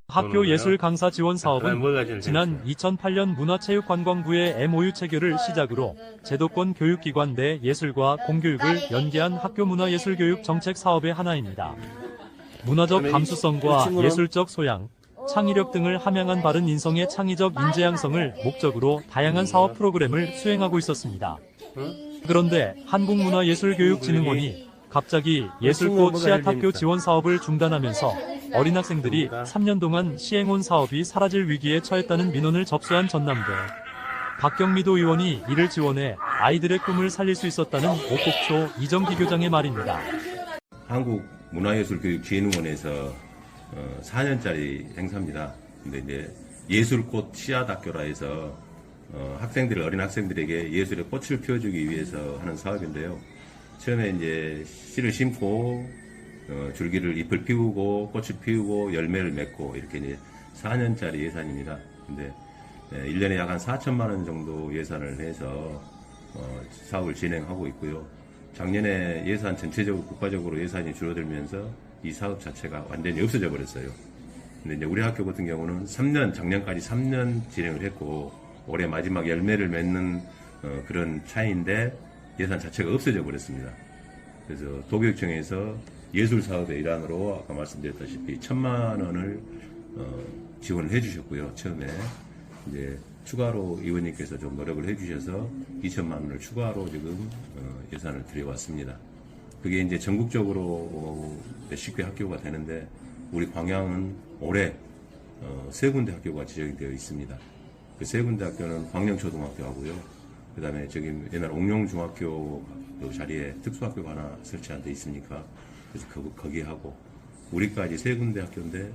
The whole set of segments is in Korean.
학교 예술 강사 지원 사업은 지난 2008년 문화체육관광부의 MOU 체결을 시작으로 제도권 교육기관 내 예술과 공교육을 연계한 학교 문화예술교육 정책 사업의 하나입니다. 문화적 감수성과 예술적 소양, 창의력 등을 함양한 바른 인성의 창의적 인재 양성을 목적으로 다양한 사업 프로그램을 수행하고 있었습니다. 그런데 한국문화예술교육진흥원이 갑자기 예술꽃 씨앗학교 지원 사업을 중단하면서 어린 학생들이 3년 동안 시행온 사업이 사라질 위기에 처했다는 민원을 접수한 전남대. 박경미도 의원이 이를 지원해 아이들의 꿈을 살릴 수 있었다는 옥곡초 이정기 교장의 말입니다. 한국문화예술교육진흥원에서 4년짜리 행사입니다. 근데 이제 예술꽃 씨앗학교라 해서 어린 학생들에게 예술의 꽃을 피워주기 위해서 하는 사업인데요. 처음에 이제 씨를 심고 줄기를 잎을 피우고 꽃을 피우고 열매를 맺고 이렇게 이제 4년짜리 예산입니다. 근데 1년에 약 한 4천만 원 정도 예산을 해서 사업을 진행하고 있고요. 작년에 예산 전체적으로 국가적으로 예산이 줄어들면서 이 사업 자체가 완전히 없어져 버렸어요. 근데 이제 우리 학교 같은 경우는 작년까지 3년 진행을 했고 올해 마지막 열매를 맺는 그런 차이인데 예산 자체가 없어져 버렸습니다. 그래서 도교육청에서 예술 사업의 일환으로 아까 말씀드렸다시피 1,000만 원을 지원을 해주셨고요. 처음에 이제 추가로 의원님께서 좀 노력을 해주셔서 2천만 원을 추가로 지금 예산을 들여왔습니다. 그게 이제 전국적으로 몇십 개 학교가 되는데 우리 광양은 올해 세 군데 학교가 지정이 되어 있습니다. 그 세 군데 학교는 광양초등학교 하고요. 그 다음에 저기 옛날 옥룡중학교 그 자리에 특수학교가 하나 설치한 데 있으니까 그래서 거기 하고 우리까지 세 군데 학교인데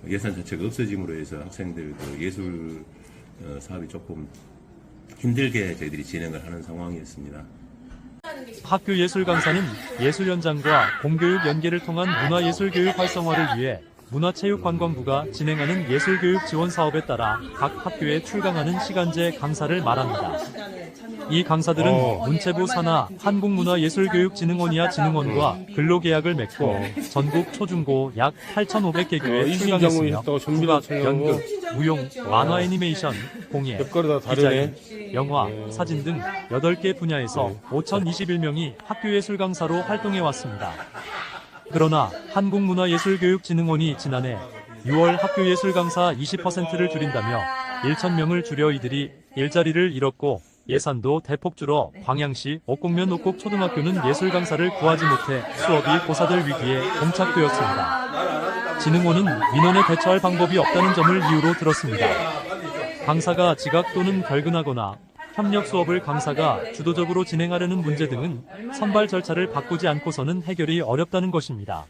예산 자체가 없어짐으로 해서 학생들 그 예술 사업이 조금 힘들게 저희들이 진행을 하는 상황이었습니다. 학교 예술 강사는 예술 현장과 공교육 연계를 통한 문화예술교육 활성화를 위해 문화체육관광부가 진행하는 예술교육 지원 사업에 따라 각 학교에 출강하는 시간제 강사를 말합니다. 이 강사들은 문체부 산하 한국문화예술교육진흥원이야 진흥원과 근로계약을 맺고 전국 초중고 약 8,500개교에 출강했으며 국악, 연극, 무용, 만화 애니메이션, 공예, 디자인, 영화, 사진 등 8개 분야에서 5,021명이 학교예술 강사로 활동해왔습니다. 그러나 한국문화예술교육진흥원이 지난해 6월 학교예술 강사 20%를 줄인다며 1,000명을 줄여 이들이 일자리를 잃었고 예산도 대폭 줄어 광양시 옥곡면 옥곡초등학교는 예술 강사를 구하지 못해 수업이 고사될 위기에 봉착되었습니다. 진흥원은 민원에 대처할 방법이 없다는 점을 이유로 들었습니다. 강사가 지각 또는 결근하거나 협력 수업을 강사가 주도적으로 진행하려는 문제 등은 선발 절차를 바꾸지 않고서는 해결이 어렵다는 것입니다.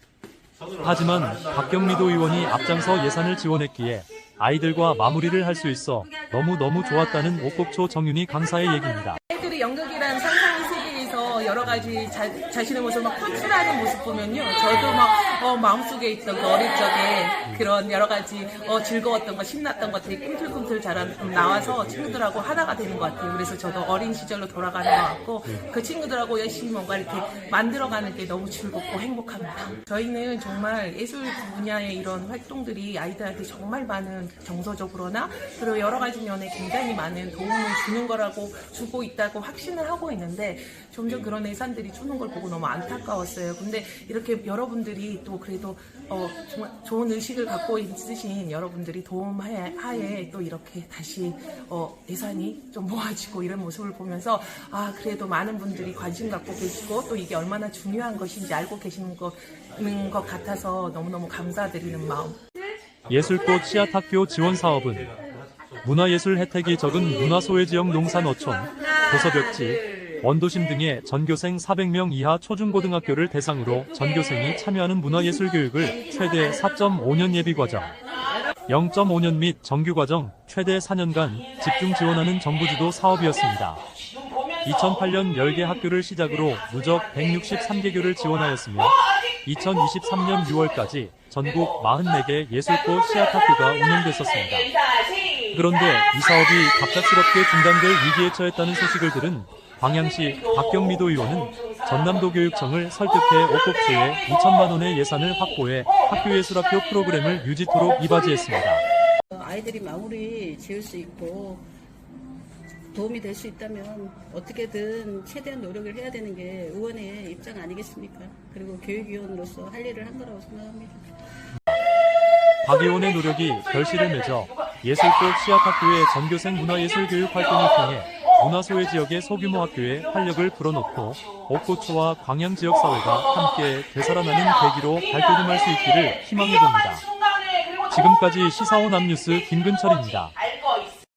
하지만 박경미도 의원이 앞장서 예산을 지원했기에 아이들과 마무리를 할 수 있어 너무너무 좋았다는 옥곡초 정윤희 강사의 얘기입니다. 아이들이 연극이라는 상상의 세계에서 여러 가지 자신의 모습을 막 표출하는 모습 보면요. 저도 막 마음속에 있던 그 어릴 적에 그런 여러 가지 즐거웠던 것, 신났던 것 되게 꿈틀꿈틀 나와서 친구들하고 하나가 되는 것 같아요. 그래서 저도 어린 시절로 돌아가는 것 같고 그 친구들하고 열심히 뭔가 이렇게 만들어가는 게 너무 즐겁고 행복합니다. 저희는 정말 예술 분야의 이런 활동들이 아이들한테 정말 많은 정서적으로나 그리고 여러 가지 면에 굉장히 많은 도움을 주고 있다고 확신을 하고 있는데 점점 그런 예산들이 주는 걸 보고 너무 안타까웠어요. 근데 이렇게 여러분들이 또 그래도 정말 좋은 의식을 갖고 있으신 여러분들이 도움하에 또 이렇게 다시 예산이 좀 모아지고 이런 모습을 보면서 그래도 많은 분들이 관심 갖고 계시고 또 이게 얼마나 중요한 것인지 알고 계시는 것 같아서 너무너무 감사드리는 마음. 예술꽃 씨앗학교 지원 사업은 문화예술 혜택이 적은 문화소외지역 농산어촌, 도서벽지, 원도심 등의 전교생 400명 이하 초중고등학교를 대상으로 전교생이 참여하는 문화예술교육을 최대 4.5년 예비과정, 0.5년 및 정규과정 최대 4년간 집중 지원하는 정부주도 사업이었습니다. 2008년 10개 학교를 시작으로 누적 163개교를 지원하였으며 2023년 6월까지 전국 44개 예술꽃 씨앗학교가 운영됐었습니다. 그런데 이 사업이 갑작스럽게 중단될 위기에 처했다는 소식을 들은 광양시 박경미도 의원은 전남도교육청을 설득해 옥곡초에 2천만 원의 예산을 확보해 학교예술학교 프로그램을 유지토록 이바지했습니다. 아이들이 마무리 지을 수 있고 도움이 될 수 있다면 어떻게든 최대한 노력을 해야 되는 게 의원의 입장 아니겠습니까? 그리고 교육위원으로서 할 일을 한 거라고 생각합니다. 박 의원의 노력이 결실을 맺어 예술꽃 시학학교의 전교생 문화예술교육 활동을 통해 문화소외 지역의 소규모 학교에 활력을 불어넣고 옥고초와 광양 지역 사회가 함께 되살아나는 계기로 발돋움할 수 있기를 희망해봅니다. 지금까지 시사온 암뉴스 김근철입니다.